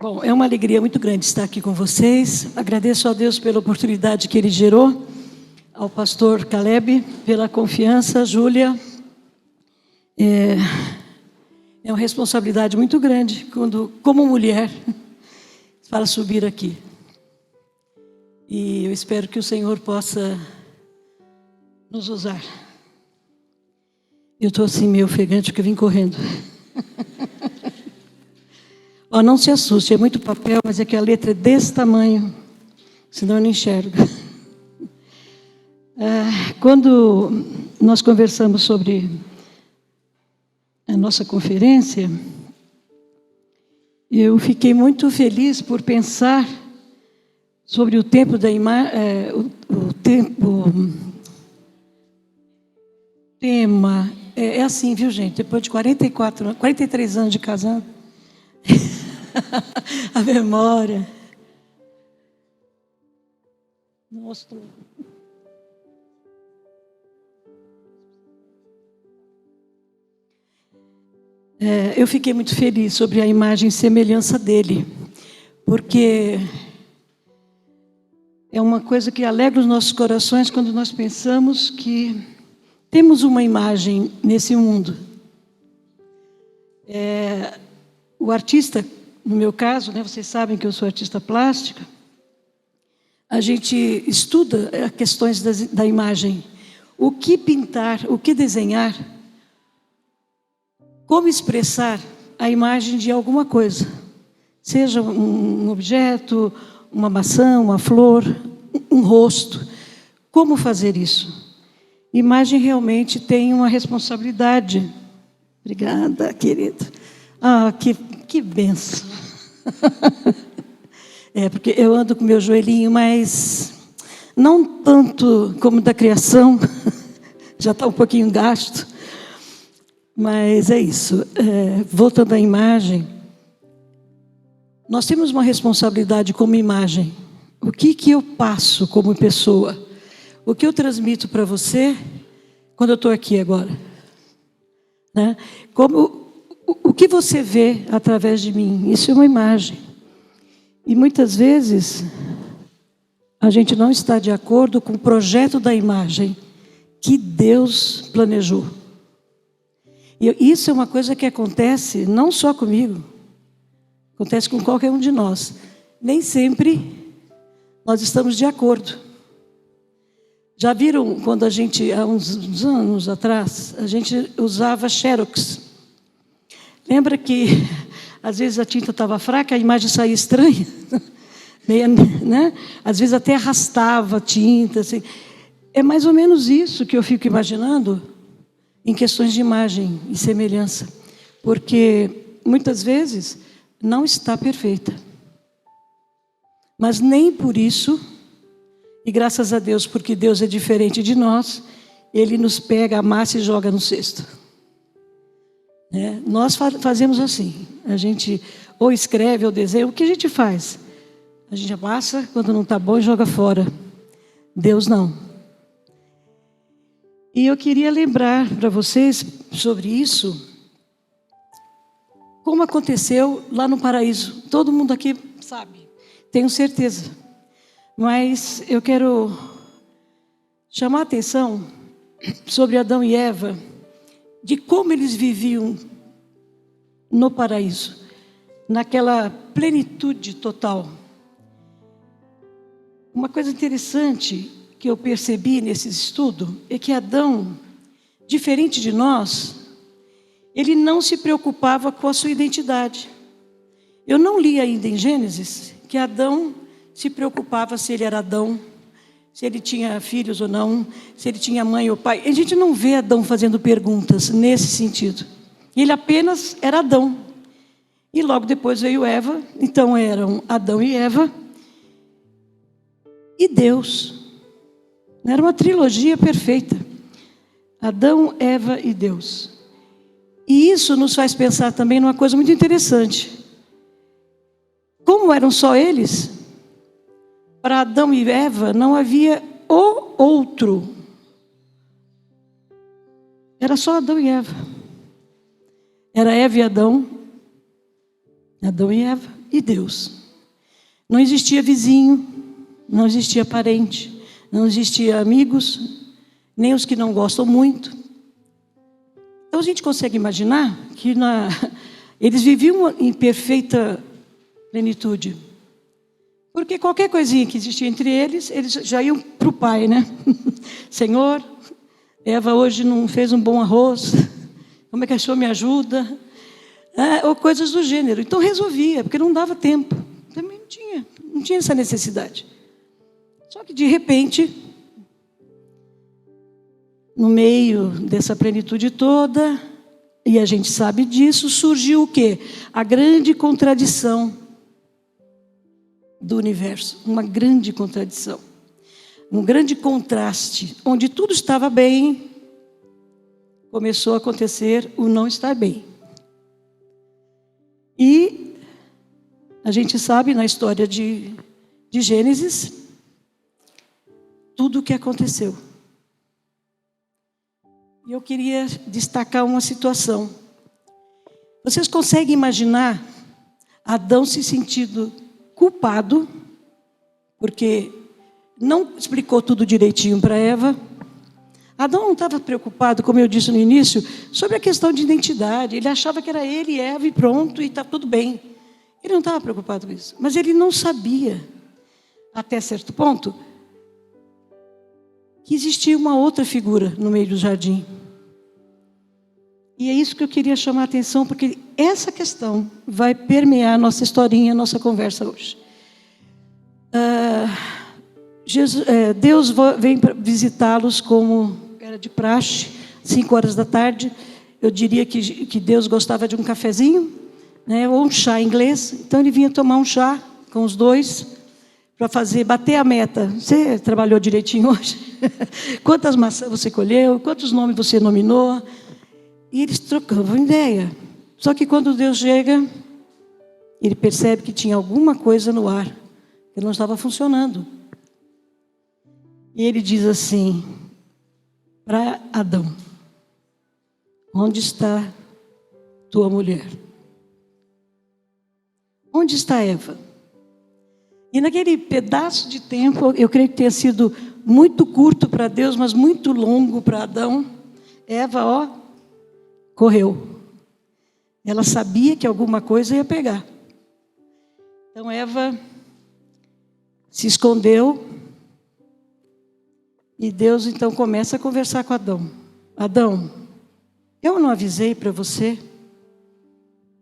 Bom, é uma alegria muito grande estar aqui com vocês. Agradeço a Deus pela oportunidade que Ele gerou, ao pastor Caleb pela confiança, Júlia. É uma responsabilidade muito grande quando, como mulher, para subir aqui. E eu espero que o Senhor possa nos usar. Eu estou assim meio ofegante porque eu vim correndo. Oh, não se assuste, é muito papel, mas é que a letra é desse tamanho, senão eu não enxergo. Quando nós conversamos sobre a nossa conferência, eu fiquei muito feliz por pensar sobre o tempo da tema. É assim, viu, gente? Depois de 43 anos de casado, a memória mostrou. Eu fiquei muito feliz sobre a imagem e semelhança dele, porque é uma coisa que alegra os nossos corações quando nós pensamos que temos uma imagem nesse mundo. O artista, no meu caso, né, vocês sabem que eu sou artista plástica, a gente estuda questões da imagem. O que pintar, o que desenhar, como expressar a imagem de alguma coisa. Seja um objeto, uma maçã, uma flor, um rosto. Como fazer isso? Imagem realmente tem uma responsabilidade. Obrigada, querido. Que benção. Porque eu ando com meu joelhinho, mas não tanto como da criação, já está um pouquinho gasto, mas é isso. Voltando à imagem, nós temos uma responsabilidade como imagem. O que eu passo como pessoa? O que eu transmito para você quando eu estou aqui agora? Né? O que você vê através de mim? Isso é uma imagem. E muitas vezes a gente não está de acordo com o projeto da imagem que Deus planejou. E isso é uma coisa que acontece não só comigo, acontece com qualquer um de nós. Nem sempre nós estamos de acordo. Já viram quando há uns anos atrás, a gente usava Xerox? Lembra que às vezes a tinta estava fraca, a imagem saía estranha? Né? Às vezes até arrastava a tinta. Assim. É mais ou menos isso que eu fico imaginando em questões de imagem e semelhança. Porque muitas vezes não está perfeita. Mas nem por isso, e graças a Deus, porque Deus é diferente de nós, Ele nos pega, amassa e joga no cesto. Nós fazemos assim, a gente ou escreve ou desenha, o que a gente faz? A gente amassa, quando não está bom, e joga fora. Deus não. E eu queria lembrar para vocês sobre isso, como aconteceu lá no paraíso. Todo mundo aqui sabe, tenho certeza. Mas eu quero chamar a atenção sobre Adão e Eva, de como eles viviam no paraíso, naquela plenitude total. Uma coisa interessante que eu percebi nesse estudo é que Adão, diferente de nós, ele não se preocupava com a sua identidade. Eu não li ainda em Gênesis que Adão se preocupava se ele era Adão, se ele tinha filhos ou não, se ele tinha mãe ou pai. A gente não vê Adão fazendo perguntas nesse sentido. Ele apenas era Adão. E logo depois veio Eva. Então eram Adão e Eva e Deus. Era uma trilogia perfeita. Adão, Eva e Deus. E isso nos faz pensar também numa coisa muito interessante. Como eram só eles, para Adão e Eva não havia o outro. Era só Adão e Eva. Era Eva e Adão. Adão e Eva e Deus. Não existia vizinho, não existia parente, não existia amigos, nem os que não gostam muito. Então a gente consegue imaginar que eles viviam em perfeita plenitude. Porque qualquer coisinha que existia entre eles já iam para o pai, né? Senhor, Eva hoje não fez um bom arroz, como é que o senhor me ajuda? Ou coisas do gênero. Então resolvia, porque não dava tempo. Também não tinha essa necessidade. Só que de repente, no meio dessa plenitude toda, e a gente sabe disso, surgiu o quê? A grande contradição do universo. Uma grande contradição. Um grande contraste. Onde tudo estava bem, começou a acontecer o não estar bem. E a gente sabe na história de Gênesis, tudo o que aconteceu. E eu queria destacar uma situação. Vocês conseguem imaginar Adão se sentindo culpado, porque não explicou tudo direitinho para Eva? Adão não estava preocupado, como eu disse no início, sobre a questão de identidade. Ele achava que era ele e Eva e pronto, e está tudo bem. Ele não estava preocupado com isso. Mas ele não sabia, até certo ponto, que existia uma outra figura no meio do jardim. E é isso que eu queria chamar a atenção, porque essa questão vai permear a nossa historinha, a nossa conversa hoje. Deus vem visitá-los como era de praxe, 5 horas da tarde. Eu diria que Deus gostava de um cafezinho, né, ou um chá inglês. Então ele vinha tomar um chá com os dois, para bater a meta. Você trabalhou direitinho hoje? Quantas maçãs você colheu? Quantos nomes você nominou? E eles trocavam ideia. Só que quando Deus chega, ele percebe que tinha alguma coisa no ar, que não estava funcionando. E ele diz assim para Adão: onde está tua mulher? Onde está Eva? E naquele pedaço de tempo, eu creio que tenha sido muito curto para Deus, mas muito longo para Adão. Eva, correu. Ela sabia que alguma coisa ia pegar. Então Eva se escondeu. E Deus então começa a conversar com Adão. Adão, eu não avisei para você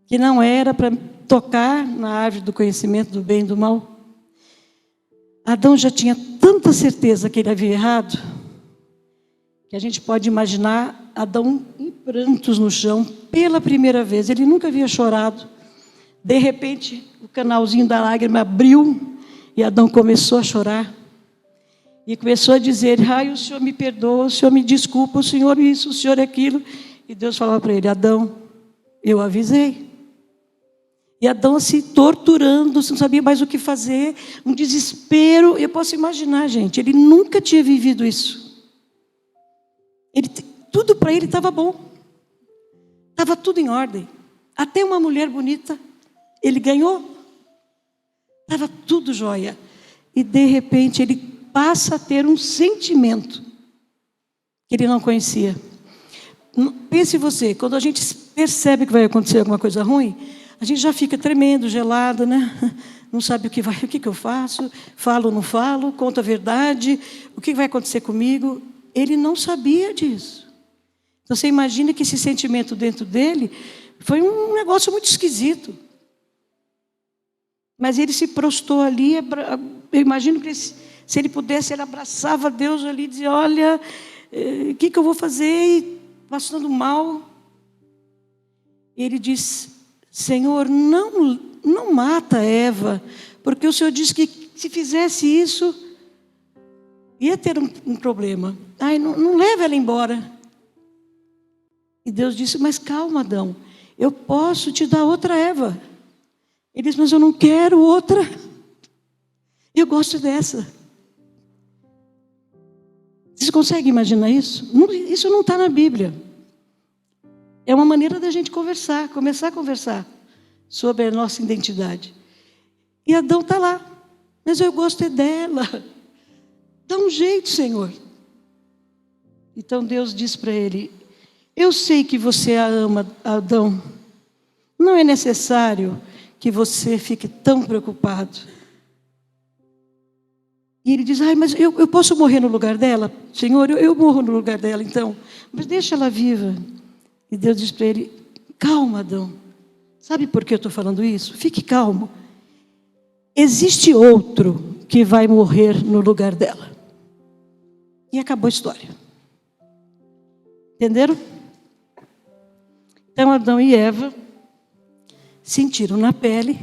que não era para tocar na árvore do conhecimento do bem e do mal? Adão já tinha tanta certeza que ele havia errado, que a gente pode imaginar Adão em prantos no chão, pela primeira vez. Ele nunca havia chorado. De repente, o canalzinho da lágrima abriu e Adão começou a chorar. E começou a dizer: ai, o Senhor me perdoa, o Senhor me desculpa, o Senhor isso, o Senhor aquilo. E Deus falava para ele: Adão, eu avisei. E Adão se torturando, não sabia mais o que fazer, um desespero. Eu posso imaginar, gente, ele nunca tinha vivido isso. Tudo para ele estava bom. Estava tudo em ordem. Até uma mulher bonita, ele ganhou. Estava tudo jóia. E de repente ele passa a ter um sentimento que ele não conhecia. Pense você, quando a gente percebe que vai acontecer alguma coisa ruim, a gente já fica tremendo, gelado, né? Não sabe o que eu faço, falo ou não falo, conto a verdade, o que vai acontecer comigo. Ele não sabia disso. Então você imagina que esse sentimento dentro dele foi um negócio muito esquisito. Mas ele se prostrou ali, eu imagino que se ele pudesse, ele abraçava Deus ali e dizia: olha, o que eu vou fazer? E passando mal. Ele diz: Senhor, não mata Eva, porque o Senhor disse que se fizesse isso, ia ter um problema. Ai, não leva ela embora. E Deus disse: mas calma, Adão, eu posso te dar outra Eva. Ele disse: mas eu não quero outra. Eu gosto dessa. Vocês conseguem imaginar isso? Isso não está na Bíblia. É uma maneira da gente conversar, começar a conversar sobre a nossa identidade. E Adão está lá. Mas eu gosto é dela. Dá um jeito, Senhor. Então Deus diz para ele: eu sei que você a ama, Adão. Não é necessário que você fique tão preocupado. E ele diz: ai, mas eu posso morrer no lugar dela? Senhor, eu morro no lugar dela, então. Mas deixa ela viva. E Deus diz para ele: calma, Adão. Sabe por que eu estou falando isso? Fique calmo. Existe outro que vai morrer no lugar dela. E acabou a história. Entenderam? Então Adão e Eva sentiram na pele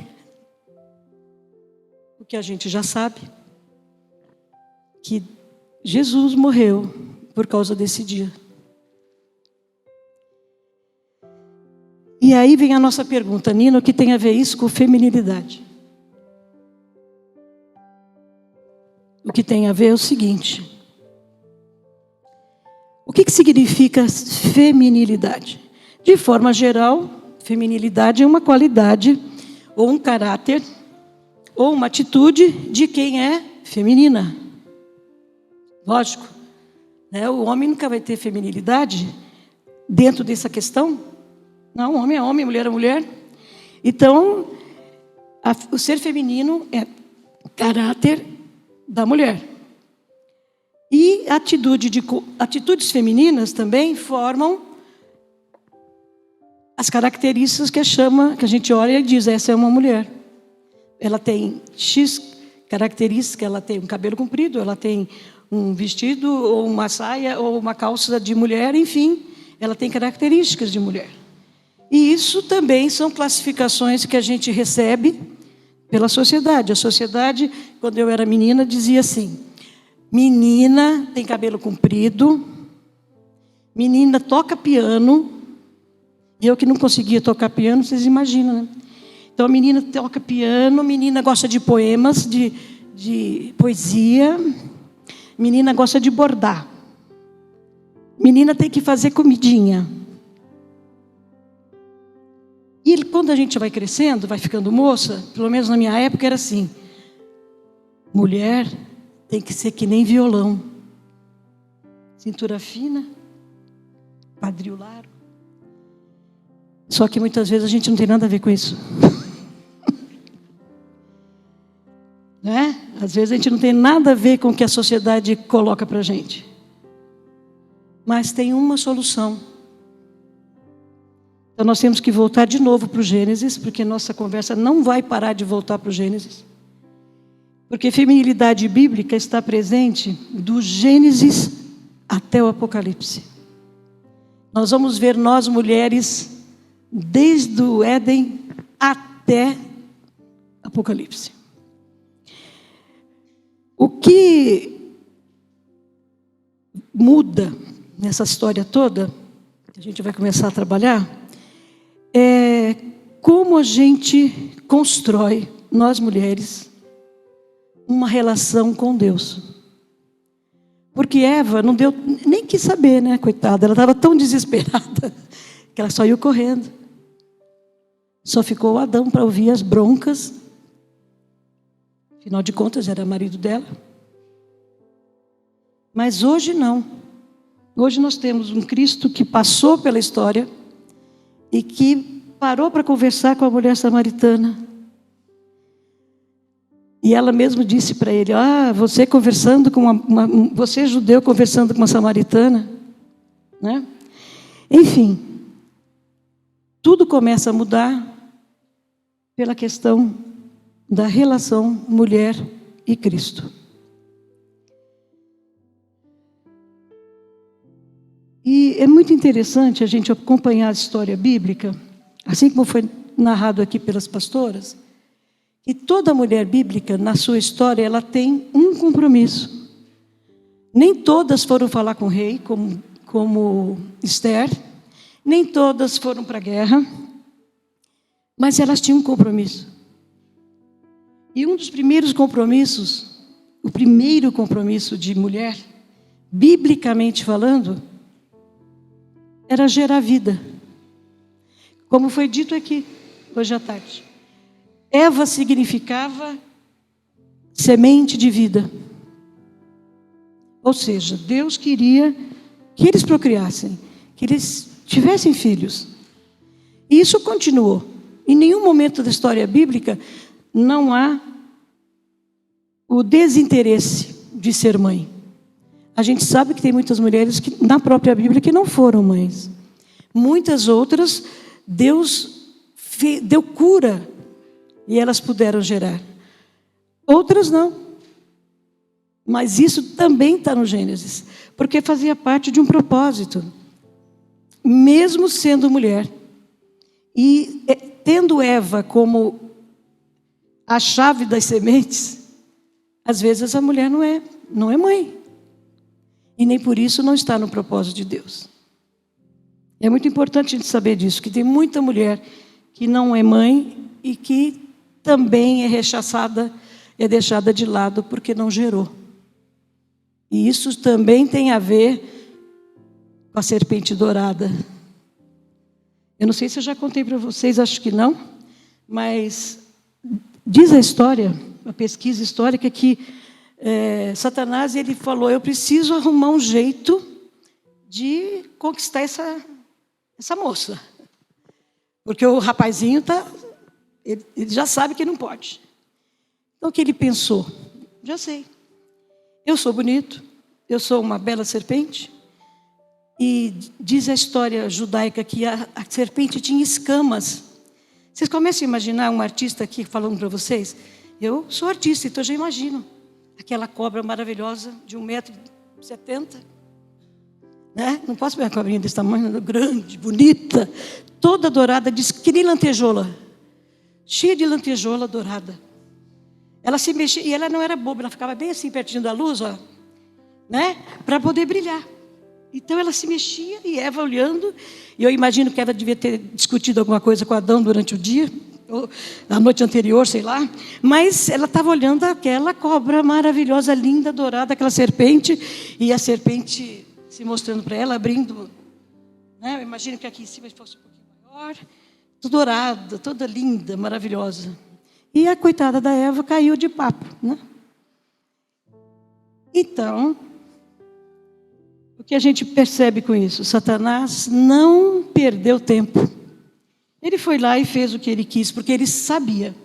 o que a gente já sabe, que Jesus morreu por causa desse dia. E aí vem a nossa pergunta: Nina, o que tem a ver isso com feminilidade? O que tem a ver é o seguinte: o que significa feminilidade? De forma geral, feminilidade é uma qualidade, ou um caráter, ou uma atitude de quem é feminina. Lógico, né? O homem nunca vai ter feminilidade dentro dessa questão. Não, homem é homem, mulher é mulher. Então, o ser feminino é caráter da mulher. E atitudes femininas também formam as características que a gente olha e diz: essa é uma mulher. Ela tem X características, ela tem um cabelo comprido, ela tem um vestido, ou uma saia, ou uma calça de mulher, enfim, ela tem características de mulher. E isso também são classificações que a gente recebe pela sociedade. A sociedade, quando eu era menina, dizia assim: menina tem cabelo comprido, menina toca piano. E eu que não conseguia tocar piano, vocês imaginam, né? Então a menina toca piano, menina gosta de poemas, de poesia, menina gosta de bordar, menina tem que fazer comidinha. E quando a gente vai crescendo, vai ficando moça, pelo menos na minha época era assim: mulher tem que ser que nem violão, cintura fina, quadril largo. Só que muitas vezes a gente não tem nada a ver com isso. Né? Às vezes a gente não tem nada a ver com o que a sociedade coloca para a gente. Mas tem uma solução. Então nós temos que voltar de novo para o Gênesis, porque nossa conversa não vai parar de voltar para o Gênesis. Porque feminilidade bíblica está presente do Gênesis até o Apocalipse. Nós vamos ver nós mulheres desde o Éden até Apocalipse. O que muda nessa história toda, que a gente vai começar a trabalhar, é como a gente constrói, nós mulheres, uma relação com Deus. Porque Eva não deu, nem quis saber, né, coitada, ela estava tão desesperada que ela só ia correndo. Só ficou Adão para ouvir as broncas. Afinal de contas, era marido dela. Mas hoje não. Hoje nós temos um Cristo que passou pela história e que parou para conversar com a mulher samaritana. E ela mesmo disse para ele: você conversando com você judeu conversando com uma samaritana, né? Enfim, tudo começa a mudar pela questão da relação mulher e Cristo. E é muito interessante a gente acompanhar a história bíblica, assim como foi narrado aqui pelas pastoras, que toda mulher bíblica, na sua história, ela tem um compromisso. Nem todas foram falar com o rei, como Esther, nem todas foram para a guerra, mas elas tinham um compromisso. E um dos primeiros compromissos, o primeiro compromisso de mulher, biblicamente falando, era gerar vida. Como foi dito aqui, hoje à tarde. Eva significava semente de vida. Ou seja, Deus queria que eles procriassem, que eles tivessem filhos. E isso continuou. Em nenhum momento da história bíblica não há o desinteresse de ser mãe. A gente sabe que tem muitas mulheres que, na própria Bíblia, que não foram mães. Muitas outras, Deus deu cura e elas puderam gerar. Outras não. Mas isso também está no Gênesis, porque fazia parte de um propósito. Mesmo sendo mulher, e tendo Eva como a chave das sementes, às vezes a mulher não é mãe. E nem por isso não está no propósito de Deus. É muito importante a gente saber disso, que tem muita mulher que não é mãe e que também é rechaçada, é deixada de lado porque não gerou. E isso também tem a ver com a serpente dourada. Eu não sei se eu já contei para vocês, acho que não, mas diz a história, a pesquisa histórica, que Satanás ele falou: eu preciso arrumar um jeito de conquistar essa moça. Porque o rapazinho ele já sabe que não pode. Então o que ele pensou? Já sei. Eu sou bonito, eu sou uma bela serpente. E diz a história judaica que a serpente tinha escamas. Vocês começam a imaginar um artista aqui falando para vocês? Eu sou artista, então eu já imagino. Aquela cobra maravilhosa de 1,70 m. Né? Não posso ver a cobrinha desse tamanho, grande, bonita, toda dourada, diz que nem lantejola. Cheia de lantejola dourada. Ela se mexia, e ela não era boba, ela ficava bem assim, pertinho da luz, ó, né? Para poder brilhar. Então ela se mexia, e Eva olhando, e eu imagino que ela devia ter discutido alguma coisa com Adão durante o dia, ou na noite anterior, sei lá, mas ela estava olhando aquela cobra maravilhosa, linda, dourada, aquela serpente, e a serpente se mostrando para ela, abrindo, né? Eu imagino que aqui em cima fosse um pouquinho maior, toda dourada, toda linda, maravilhosa. E a coitada da Eva caiu de papo, né? Então, o que a gente percebe com isso? Satanás não perdeu tempo. Ele foi lá e fez o que ele quis, porque ele sabia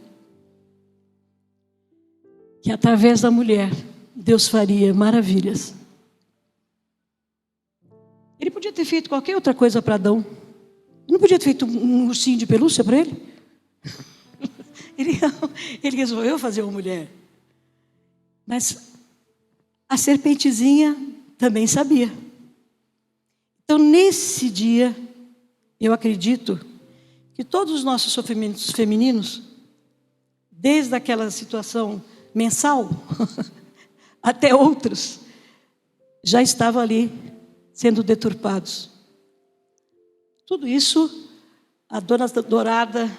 que através da mulher Deus faria maravilhas. Ele podia ter feito qualquer outra coisa para Adão. Ele não podia ter feito um ursinho de pelúcia para ele? Ele resolveu fazer uma mulher. Mas a serpentezinha também sabia. Então, nesse dia, eu acredito que todos os nossos sofrimentos femininos, desde aquela situação mensal até outros, já estavam ali sendo deturpados. Tudo isso a dona dourada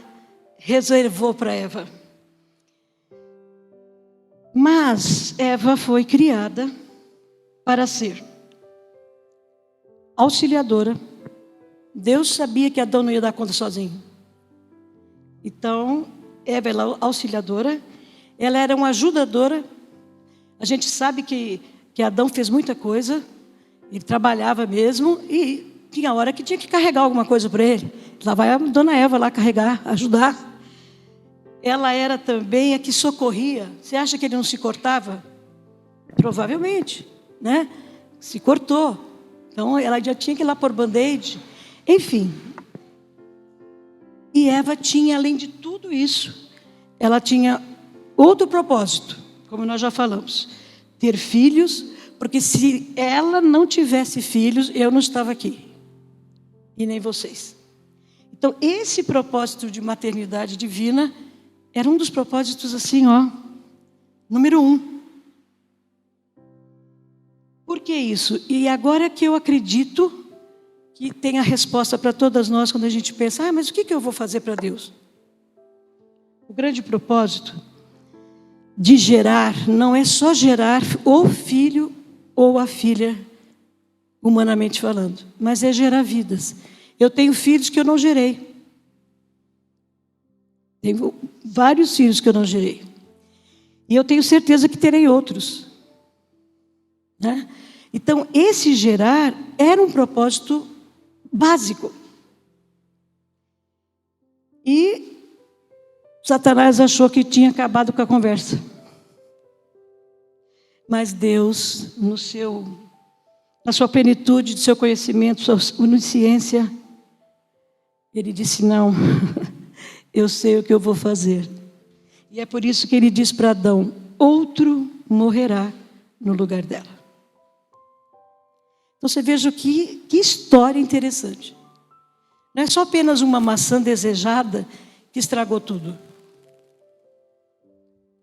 reservou para Eva. Mas Eva foi criada para ser auxiliadora. Deus sabia que Adão não ia dar conta sozinho. Então, Eva era auxiliadora, ela era uma ajudadora. A gente sabe que Adão fez muita coisa, ele trabalhava mesmo, e tinha hora que tinha que carregar alguma coisa para ele. Lá vai a dona Eva lá carregar, ajudar. Ela era também a que socorria. Você acha que ele não se cortava? Provavelmente, né? Se cortou. Então, ela já tinha que ir lá pôr band-aid. Enfim. E Eva tinha, além de tudo isso, ela tinha outro propósito, como nós já falamos. Ter filhos, porque se ela não tivesse filhos, eu não estava aqui. E nem vocês. Então, esse propósito de maternidade divina era um dos propósitos assim, ó, número 1. Por que isso? E agora que eu acredito que tem a resposta para todas nós quando a gente pensa, mas o que eu vou fazer para Deus? O grande propósito de gerar não é só gerar o filho ou a filha, humanamente falando, mas é gerar vidas. Eu tenho filhos que eu não gerei. Tenho vários filhos que eu não gerei. E eu tenho certeza que terei outros. Né? Então, esse gerar era um propósito básico. E Satanás achou que tinha acabado com a conversa. Mas Deus, na sua plenitude, do seu conhecimento, sua onisciência, Ele disse, não, eu sei o que eu vou fazer. E é por isso que Ele diz para Adão, outro morrerá no lugar dela. Então você veja que história interessante. Não é só apenas uma maçã desejada que estragou tudo.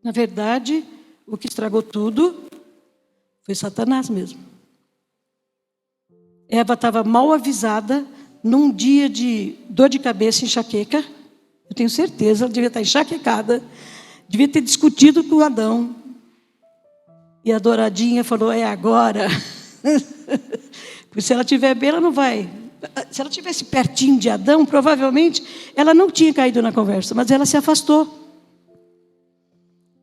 Na verdade, o que estragou tudo foi Satanás mesmo. Eva estava mal avisada num dia de dor de cabeça, enxaqueca. Eu tenho certeza, ela devia estar enxaquecada. Devia ter discutido com Adão. E a douradinha falou, é agora. Porque se ela estiver bem, ela não vai. Se ela estivesse pertinho de Adão, provavelmente ela não tinha caído na conversa, mas ela se afastou.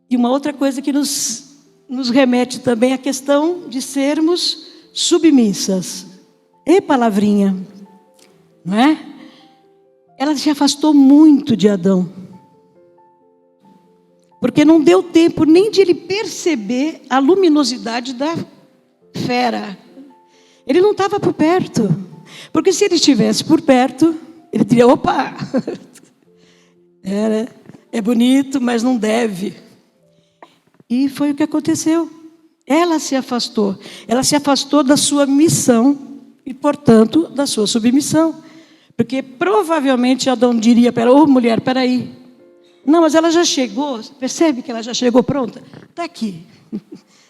E uma outra coisa que nos remete também à questão de sermos submissas. E palavrinha, não é? Ela se afastou muito de Adão. Porque não deu tempo nem de ele perceber a luminosidade da fera. Ele não estava por perto. Porque se ele estivesse por perto, ele diria, opa, é bonito, mas não deve. E foi o que aconteceu. Ela se afastou. Ela se afastou da sua missão e, portanto, da sua submissão. Porque provavelmente Adão diria para ela, ô mulher, peraí. Não, mas ela já chegou, percebe que ela já chegou pronta? Está aqui.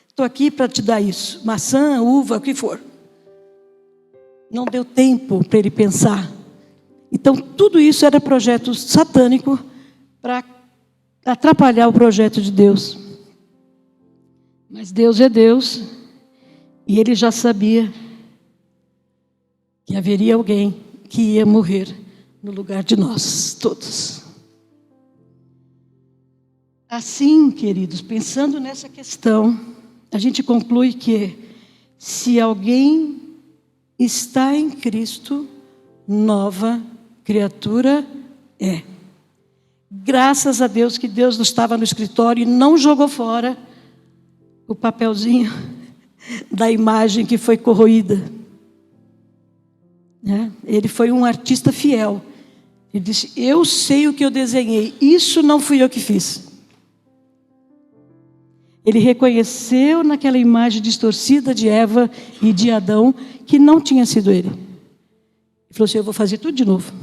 Estou aqui para te dar isso. Maçã, uva, o que for. Não deu tempo para ele pensar. Então, tudo isso era projeto satânico para atrapalhar o projeto de Deus. Mas Deus é Deus, e Ele já sabia que haveria alguém que ia morrer no lugar de nós, todos. Assim, queridos, pensando nessa questão, a gente conclui que se alguém está em Cristo, nova criatura é. Graças a Deus que Deus não estava no escritório e não jogou fora o papelzinho da imagem que foi corroída. Ele foi um artista fiel. Ele disse, eu sei o que eu desenhei, isso não fui eu que fiz. Ele reconheceu naquela imagem distorcida de Eva e de Adão que não tinha sido ele. Ele falou assim, eu vou fazer tudo de novo.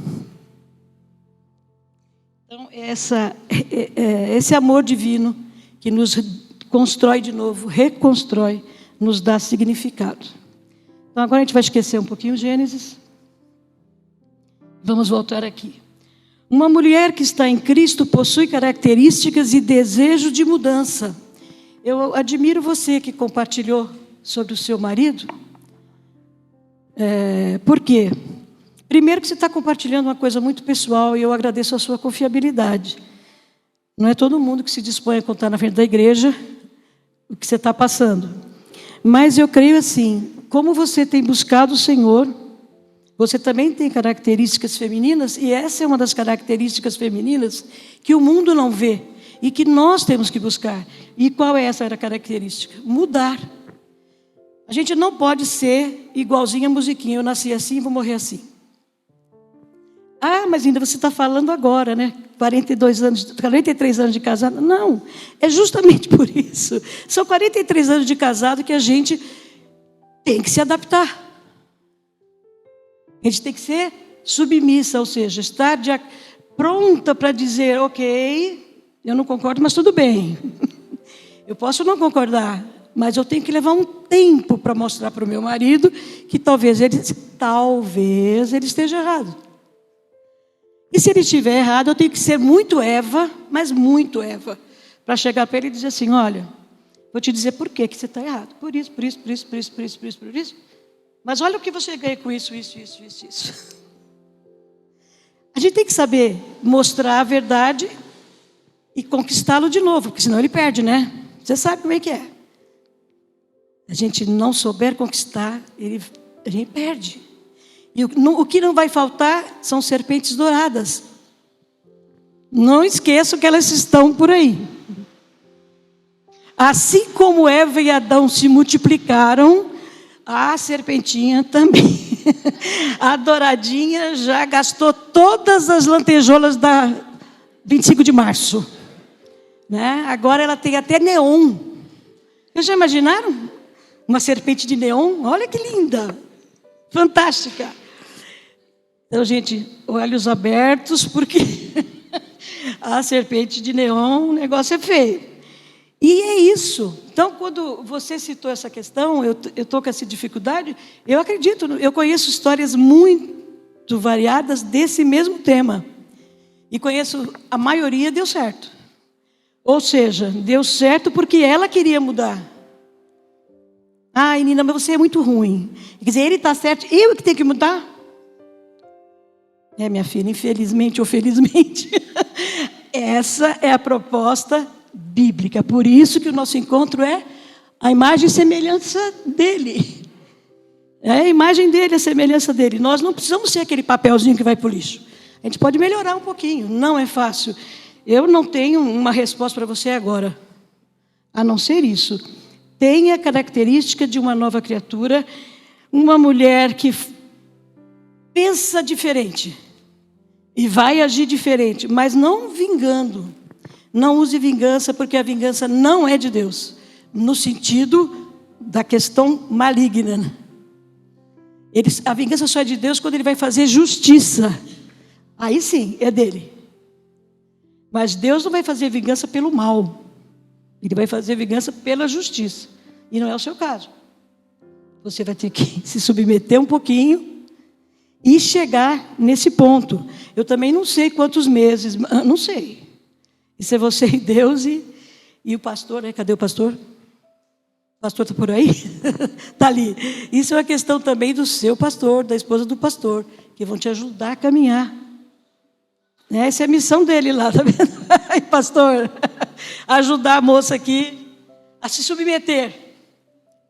Então, esse amor divino que nos constrói de novo, reconstrói, nos dá significado. Então agora a gente vai esquecer um pouquinho o Gênesis. Vamos voltar aqui. Uma mulher que está em Cristo possui características e desejo de mudança. Eu admiro você que compartilhou sobre o seu marido. Por quê? Primeiro que você está compartilhando uma coisa muito pessoal e eu agradeço a sua confiabilidade. Não é todo mundo que se dispõe a contar na frente da igreja o que você está passando. Mas eu creio assim, como você tem buscado o Senhor, você também tem características femininas, e essa é uma das características femininas que o mundo não vê, e que nós temos que buscar. E qual é essa característica? Mudar. A gente não pode ser igualzinha a musiquinha, eu nasci assim, vou morrer assim. Ah, mas ainda você está falando agora, né? 43 anos de casado. Não, é justamente por isso. São 43 anos de casado que a gente tem que se adaptar. A gente tem que ser submissa, ou seja, estar pronta para dizer, ok, eu não concordo, mas tudo bem. Eu posso não concordar, mas eu tenho que levar um tempo para mostrar para o meu marido que talvez ele esteja errado. E se ele estiver errado, eu tenho que ser muito Eva, mas muito Eva, para chegar para ele e dizer assim, olha, vou te dizer por que você está errado. Por isso. Mas olha o que você ganha com isso. A gente tem que saber mostrar a verdade e conquistá-lo de novo, porque senão ele perde, né? Você sabe como é que é. A gente não souber conquistar, a gente perde. E o que não vai faltar são serpentes douradas. Não esqueçam que elas estão por aí. Assim como Eva e Adão se multiplicaram, a serpentinha também. A douradinha já gastou todas as lantejoulas da 25 de março. Né? Agora ela tem até neon. Vocês já imaginaram? Uma serpente de neon? Olha que linda. Fantástica. Então, gente, olhos abertos, porque a serpente de neon, o negócio é feio. E é isso. Então, quando você citou essa questão, eu estou com essa dificuldade, eu acredito, eu conheço histórias muito variadas desse mesmo tema. E conheço, a maioria deu certo. Ou seja, deu certo porque ela queria mudar. Ai, Nina, mas você é muito ruim. Quer dizer, ele está certo, eu que tenho que mudar? Minha filha, infelizmente ou felizmente, essa é a proposta bíblica. Por isso que o nosso encontro é a imagem e semelhança dele. É a imagem dele, a semelhança dele. Nós não precisamos ser aquele papelzinho que vai para o lixo. A gente pode melhorar um pouquinho, não é fácil. Eu não tenho uma resposta para você agora, a não ser isso. Tem a característica de uma nova criatura, uma mulher que pensa diferente e vai agir diferente, mas não vingando. Não use vingança, porque a vingança não é de Deus, no sentido da questão maligna. A vingança só é de Deus quando ele vai fazer justiça. Aí sim, é dele. Mas Deus não vai fazer vingança pelo mal. Ele vai fazer vingança pela justiça. E não é o seu caso. Você vai ter que se submeter um pouquinho e chegar nesse ponto. Eu também não sei quantos meses, não sei. Isso é você e Deus e o pastor, né? Cadê o pastor? O pastor está por aí? Está ali. Isso é uma questão também do seu pastor, da esposa do pastor, que vão te ajudar a caminhar. Essa é a missão dele lá, tá vendo? Aí, pastor, ajudar a moça aqui a se submeter.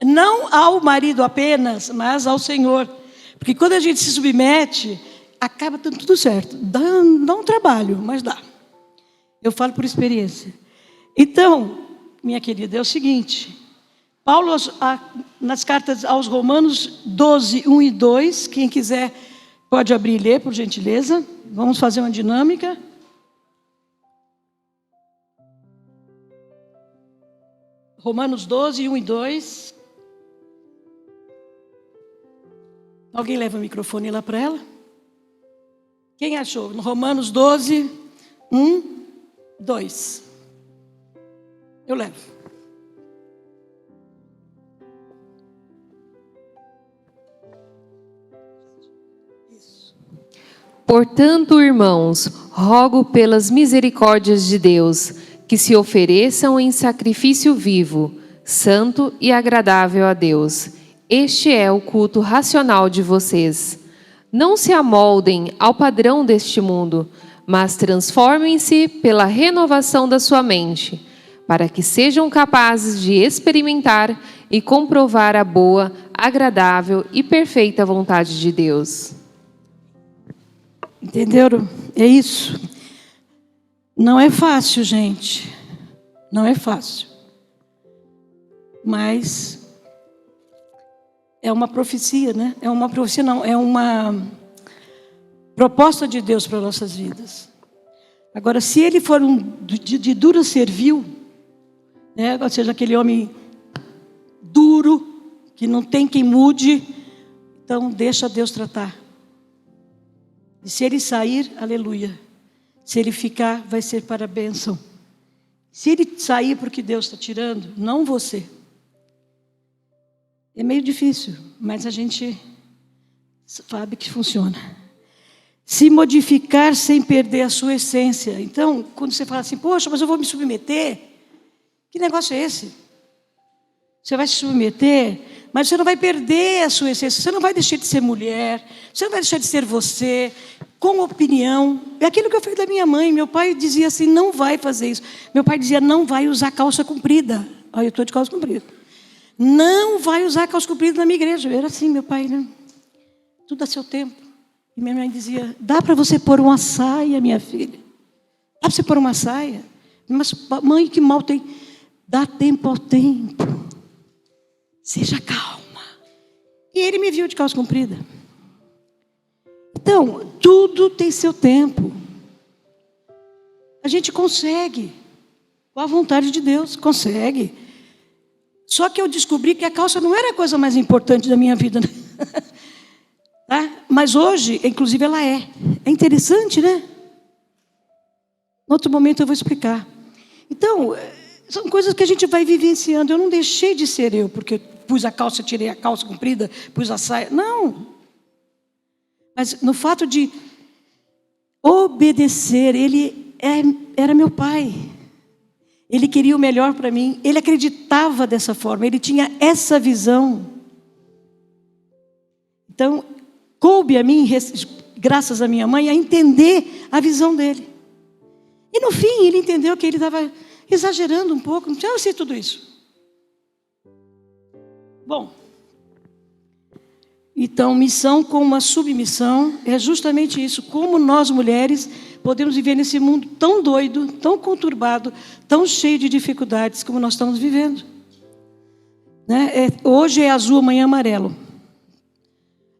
Não ao marido apenas, mas ao Senhor. Porque quando a gente se submete, acaba dando tudo certo. Dá um trabalho, mas dá. Eu falo por experiência. Então, minha querida, é o seguinte. Paulo, nas cartas aos Romanos 12, 1 e 2, quem quiser pode abrir e ler, por gentileza. Vamos fazer uma dinâmica. Romanos 12, 1 e 2. Alguém leva o microfone lá para ela? Quem achou? No Romanos 12, 1, 2. Eu levo. Portanto, irmãos, rogo pelas misericórdias de Deus, que se ofereçam em sacrifício vivo, santo e agradável a Deus. Este é o culto racional de vocês. Não se amoldem ao padrão deste mundo, mas transformem-se pela renovação da sua mente, para que sejam capazes de experimentar e comprovar a boa, agradável e perfeita vontade de Deus. Entenderam? É isso. Não é fácil, gente. Não é fácil. Mas é uma profecia, né? É uma profecia, não. É uma proposta de Deus para nossas vidas. Agora, se ele for de dura servil, né? Ou seja, aquele homem duro, que não tem quem mude, então deixa Deus tratar. E se ele sair, aleluia. Se ele ficar, vai ser para a bênção. Se ele sair porque Deus está tirando, não você. É meio difícil, mas a gente sabe que funciona. Se modificar sem perder a sua essência. Então, quando você fala assim, poxa, mas eu vou me submeter. Que negócio é esse? Você vai se submeter, mas você não vai perder a sua essência. Você não vai deixar de ser mulher. Você não vai deixar de ser você. com opinião. É aquilo que eu falei da minha mãe. Meu pai dizia assim, não vai fazer isso. Meu pai dizia, não vai usar calça comprida. Olha, eu estou de calça comprida. Não vai usar calça comprida na minha igreja. Eu era assim, meu pai, né? Tudo a seu tempo. E minha mãe dizia, dá para você pôr uma saia, minha filha? Dá para você pôr uma saia? Mas, mãe, que mal tem. Dá tempo ao tempo. Seja calma. E ele me viu de calça comprida. Então, tudo tem seu tempo. A gente consegue. Com a vontade de Deus, consegue. Só que eu descobri que a calça não era a coisa mais importante da minha vida. Né? Tá? Mas hoje, inclusive, ela é. É interessante, né? Em outro momento eu vou explicar. Então, são coisas que a gente vai vivenciando. Eu não deixei de ser eu, porque pus a calça, tirei a calça comprida, pus a saia. Não. Mas no fato de obedecer, ele era meu pai. Ele queria o melhor para mim. Ele acreditava dessa forma. Ele tinha essa visão. Então, coube a mim, graças à minha mãe, a entender a visão dele. E no fim, ele entendeu que ele estava exagerando um pouco. Não tinha sido tudo isso. Bom, então, missão com uma submissão é justamente isso. Como nós, mulheres, podemos viver nesse mundo tão doido, tão conturbado, tão cheio de dificuldades como nós estamos vivendo. Né? Hoje é azul, amanhã é amarelo.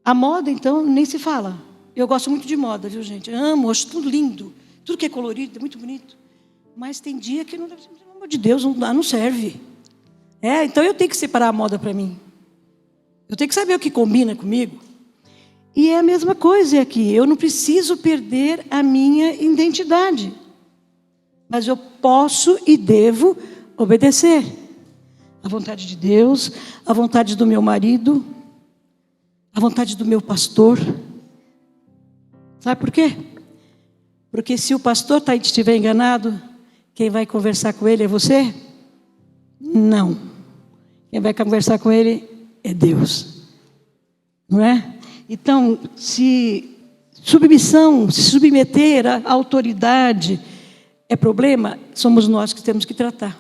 A moda, então, nem se fala. Eu gosto muito de moda, viu, gente? Eu amo, acho tudo lindo. Tudo que é colorido, é muito bonito. Mas tem dia que, não, pelo amor de Deus, não serve. Então eu tenho que separar a moda para mim. Eu tenho que saber o que combina comigo. E é a mesma coisa aqui. Eu não preciso perder a minha identidade. Mas eu posso e devo obedecer à vontade de Deus, à vontade do meu marido, à vontade do meu pastor. Sabe por quê? Porque se o pastor estiver enganado, quem vai conversar com ele é você? Não. Quem vai conversar com ele é Deus. Não é? Então, se submeter à autoridade é problema, somos nós que temos que tratar.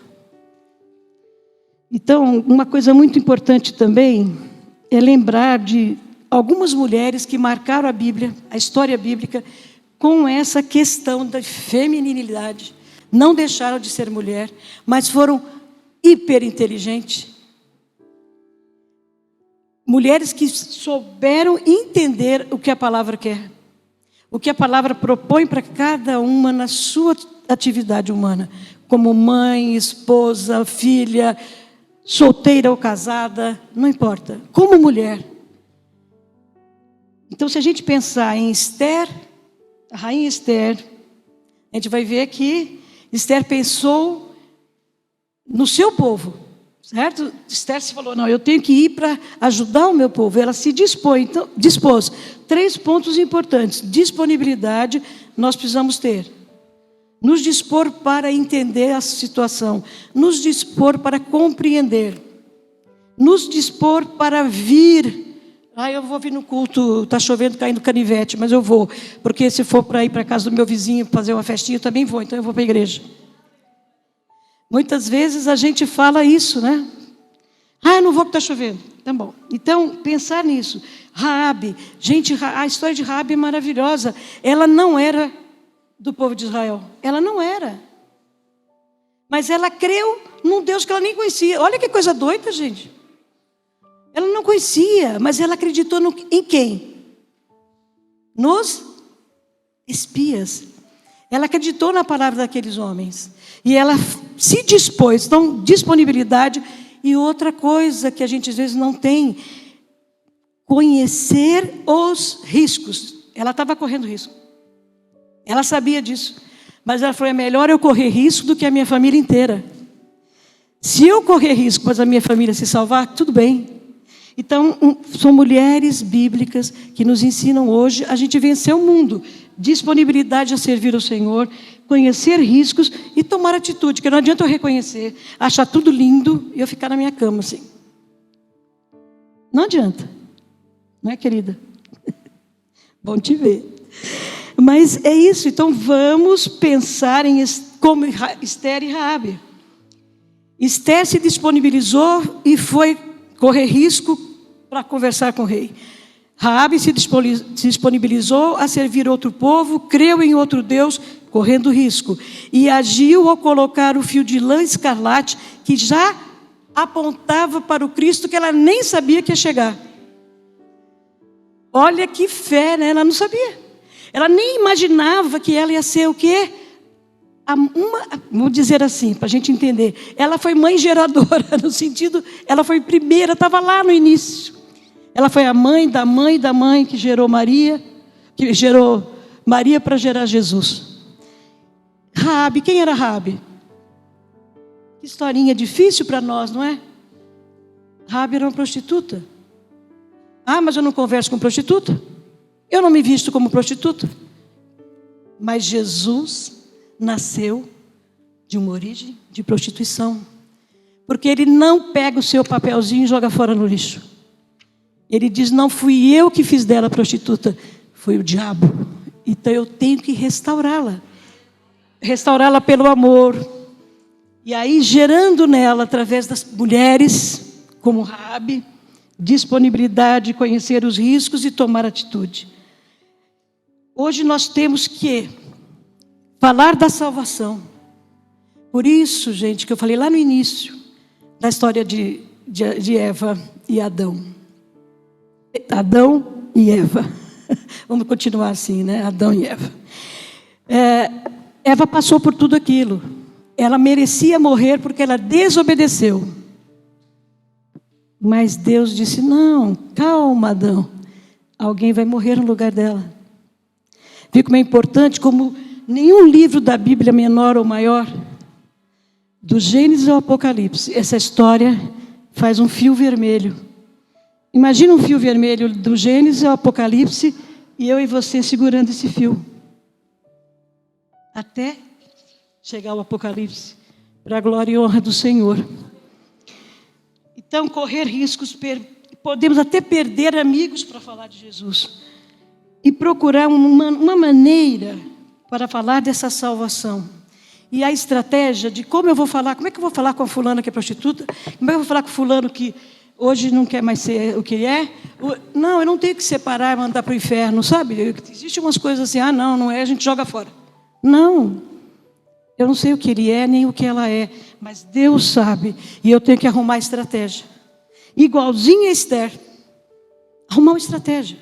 Então, uma coisa muito importante também é lembrar de algumas mulheres que marcaram a Bíblia, a história bíblica, com essa questão da feminilidade. Não deixaram de ser mulher, mas foram hiperinteligentes. Mulheres que souberam entender o que a palavra quer. O que a palavra propõe para cada uma na sua atividade humana. Como mãe, esposa, filha, solteira ou casada, não importa. Como mulher. Então, se a gente pensar em Esther, a rainha Esther, a gente vai ver que Esther pensou no seu povo. Certo? Esther se falou, não, eu tenho que ir para ajudar o meu povo. Ela se dispôs. 3 pontos importantes. Disponibilidade, nós precisamos ter. Nos dispor para entender a situação. Nos dispor para compreender. Nos dispor para vir. Eu vou vir no culto, está chovendo, caindo canivete, mas eu vou. Porque se for para ir para a casa do meu vizinho fazer uma festinha, eu também vou, então eu vou para a igreja. Muitas vezes a gente fala isso, né? Eu não vou porque está chovendo. Tá bom. Então, pensar nisso. Raabe. Gente, a história de Raabe é maravilhosa. Ela não era do povo de Israel. Ela não era. Mas ela creu num Deus que ela nem conhecia. Olha que coisa doida, gente. Ela não conhecia, mas ela acreditou em quem? Nos espias. Ela acreditou na palavra daqueles homens. E ela se dispôs. Então, disponibilidade. E outra coisa que a gente às vezes não tem. Conhecer os riscos. Ela estava correndo risco. Ela sabia disso. Mas ela falou, é melhor eu correr risco do que a minha família inteira. Se eu correr risco, mas a minha família se salvar, tudo bem. Então, são mulheres bíblicas que nos ensinam hoje a gente vencer o mundo. Disponibilidade a servir ao Senhor, conhecer riscos e tomar atitude. Que não adianta eu reconhecer, achar tudo lindo e eu ficar na minha cama assim. Não adianta. Não é, querida? Bom te ver. Mas é isso, então vamos pensar como Esther e Raabe. Esther se disponibilizou e foi correr risco para conversar com o rei. Raabe se disponibilizou a servir outro povo, creu em outro Deus, correndo risco. E agiu ao colocar o fio de lã escarlate, que já apontava para o Cristo que ela nem sabia que ia chegar. Olha que fé, né? Ela não sabia. Ela nem imaginava que ela ia ser o quê? Vamos dizer assim, para a gente entender. Ela foi mãe geradora, no sentido, ela foi primeira, estava lá no início. Ela foi a mãe da mãe da mãe que gerou Maria para gerar Jesus. Raabe, quem era Raabe? Que historinha difícil para nós, não é? Raabe era uma prostituta. Ah, mas eu não converso com prostituta. Eu não me visto como prostituta. Mas Jesus nasceu de uma origem de prostituição. Porque ele não pega o seu papelzinho e joga fora no lixo. Ele diz, não fui eu que fiz dela prostituta, foi o diabo. Então eu tenho que restaurá-la. Restaurá-la pelo amor. E aí gerando nela, através das mulheres, como Raabe, disponibilidade de conhecer os riscos e tomar atitude. Hoje nós temos que falar da salvação. Por isso, gente, que eu falei lá no início da história de Eva e Adão. Adão e Eva. Vamos continuar assim, né? Adão e Eva. Eva passou por tudo aquilo. Ela merecia morrer porque ela desobedeceu. Mas Deus disse, não, calma, Adão. Alguém vai morrer no lugar dela. Viu como é importante, como nenhum livro da Bíblia menor ou maior, do Gênesis ao Apocalipse, essa história faz um fio vermelho. Imagina um fio vermelho do Gênesis ao Apocalipse e eu e você segurando esse fio. Até chegar ao Apocalipse, para a glória e honra do Senhor. Então, correr riscos, podemos até perder amigos para falar de Jesus. E procurar uma maneira para falar dessa salvação. E a estratégia de como é que eu vou falar com a fulana que é prostituta? Como é que eu vou falar com o fulano que hoje não quer mais ser o que é? Não, eu não tenho que separar e mandar para o inferno, sabe? Existem umas coisas assim, não é, a gente joga fora. Não, eu não sei o que ele é, nem o que ela é, mas Deus sabe, e eu tenho que arrumar estratégia. Igualzinho a Esther, arrumar uma estratégia.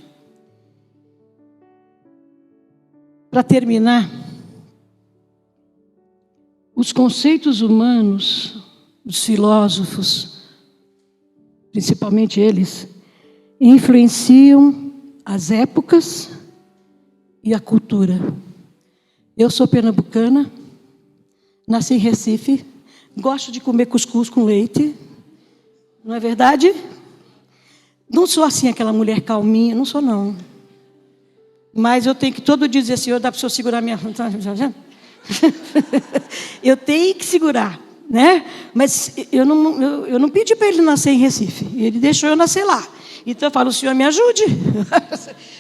Para terminar, os conceitos humanos, os filósofos, principalmente eles, influenciam as épocas e a cultura. Eu sou pernambucana, nasci em Recife, gosto de comer cuscuz com leite, não é verdade? Não sou assim aquela mulher calminha, não sou não. Mas eu tenho que todo dia dizer, Senhor, dá para o Senhor segurar minha... Eu tenho que segurar, né? Mas eu não pedi para ele nascer em Recife, ele deixou eu nascer lá. Então eu falo, o Senhor me ajude.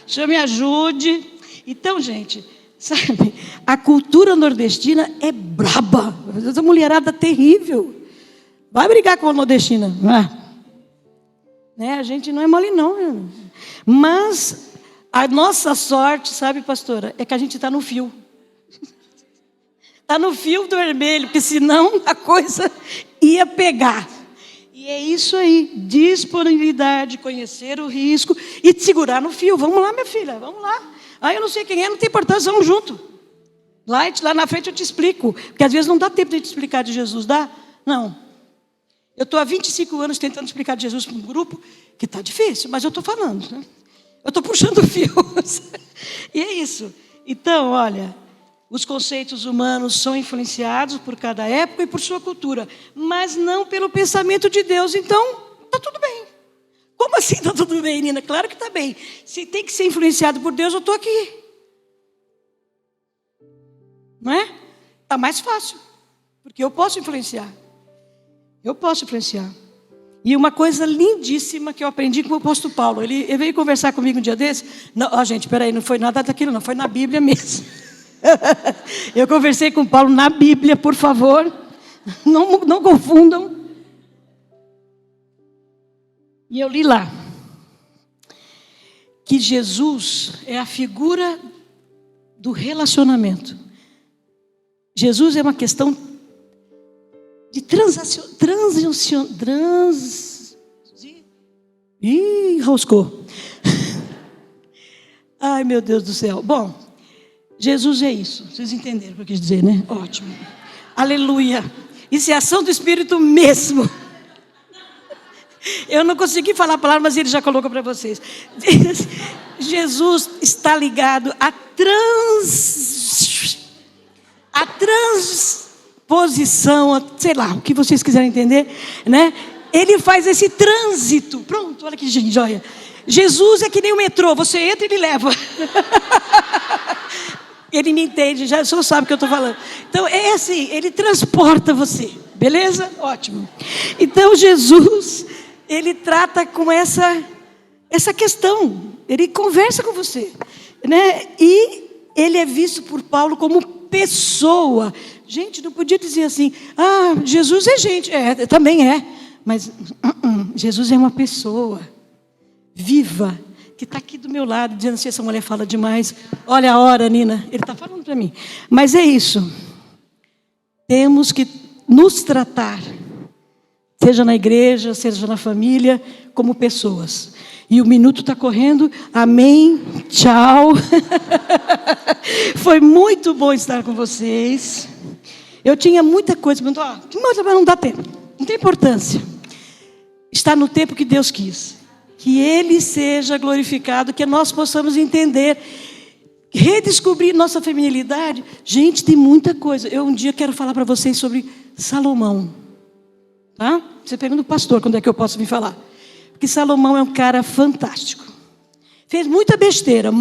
O Senhor me ajude. Então, gente, sabe, a cultura nordestina é braba. Essa mulherada terrível. Vai brigar com a nordestina, não é? Né? A gente não é mole não. Mas a nossa sorte, sabe, pastora, é que a gente está no fio. Está no fio do vermelho, porque senão a coisa ia pegar. E é isso aí, disponibilidade, conhecer o risco e te segurar no fio. Vamos lá, minha filha, vamos lá. Eu não sei quem é, não tem importância, vamos junto. Lá na frente eu te explico, porque às vezes não dá tempo de te explicar de Jesus, dá? Não. Eu estou há 25 anos tentando explicar de Jesus para um grupo, que está difícil, mas eu estou falando. Né? Eu estou puxando fios. E é isso. Então, olha... Os conceitos humanos são influenciados por cada época e por sua cultura, mas não pelo pensamento de Deus. Então, está tudo bem. Como assim está tudo bem, Nina? Claro que está bem. Se tem que ser influenciado por Deus, eu estou aqui. Não é? Está mais fácil, porque eu posso influenciar. Eu posso influenciar. E uma coisa lindíssima que eu aprendi com o apóstolo Paulo. Ele veio conversar comigo um dia desse. Não, gente, peraí, não foi nada daquilo, não. Foi na Bíblia mesmo. Eu conversei com Paulo na Bíblia, por favor. Não confundam. E eu li lá que Jesus é a figura do relacionamento. Jesus é uma questão de enroscou. Ai, meu Deus do céu. Bom, Jesus é isso. Vocês entenderam o que eu quis dizer, né? Ótimo. Aleluia. Isso é ação do Espírito mesmo. Eu não consegui falar a palavra, mas ele já colocou para vocês. Jesus está ligado à transposição, sei lá, o que vocês quiserem entender, né? Ele faz esse trânsito. Pronto, olha que joia. Jesus é que nem o metrô, você entra e ele leva. Ele me entende, já só sabe o que eu estou falando. Então, é assim, ele transporta você, beleza? Ótimo. Então, Jesus, ele trata com essa questão, ele conversa com você, né? E ele é visto por Paulo como pessoa. Gente, não podia dizer assim, Jesus é gente, também é, mas Jesus é uma pessoa viva, que está aqui do meu lado, dizendo assim, essa mulher fala demais, olha a hora, Nina, ele está falando para mim. Mas é isso, temos que nos tratar, seja na igreja, seja na família, como pessoas. E o minuto está correndo, amém, tchau. Foi muito bom estar com vocês. Eu tinha muita coisa, mas não dá tempo, não tem importância. Está no tempo que Deus quis. Que Ele seja glorificado, que nós possamos entender, redescobrir nossa feminilidade. Gente, tem muita coisa. Eu um dia quero falar para vocês sobre Salomão. Tá? Você pergunta do pastor, quando é que eu posso vir falar? Porque Salomão é um cara fantástico. Fez muita besteira,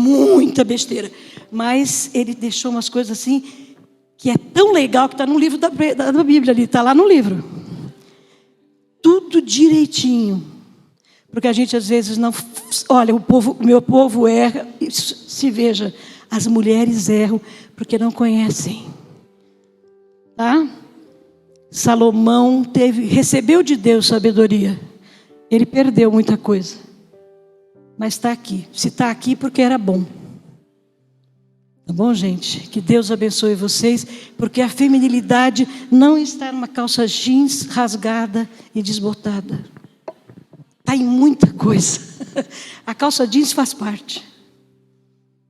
mas ele deixou umas coisas assim, que é tão legal, que está no livro da Bíblia ali, está lá no livro. Tudo direitinho. Porque a gente às vezes não... Olha, o meu povo erra, se veja, as mulheres erram porque não conhecem. Tá? Salomão recebeu de Deus sabedoria. Ele perdeu muita coisa. Mas está aqui. Se está aqui, porque era bom. Tá bom, gente? Que Deus abençoe vocês, porque a feminilidade não está numa calça jeans rasgada e desbotada. Está em muita coisa. A calça jeans faz parte.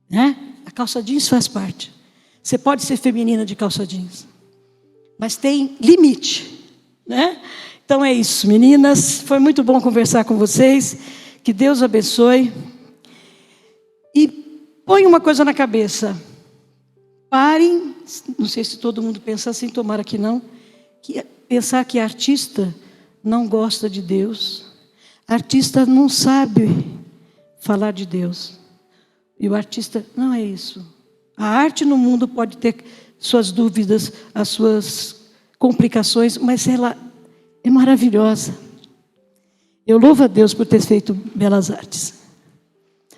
Né? A calça jeans faz parte. Você pode ser feminina de calça jeans. Mas tem limite. Né? Então é isso, meninas. Foi muito bom conversar com vocês. Que Deus abençoe. E põe uma coisa na cabeça. Parem, não sei se todo mundo pensa assim, tomara que não. Pensar que artista não gosta de Deus. Artista não sabe falar de Deus. E o artista, não é isso. A arte no mundo pode ter suas dúvidas, as suas complicações, mas ela é maravilhosa. Eu louvo a Deus por ter feito belas artes.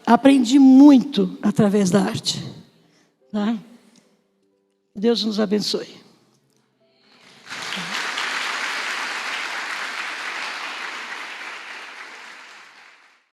Aprendi muito através da arte. Tá? Deus nos abençoe.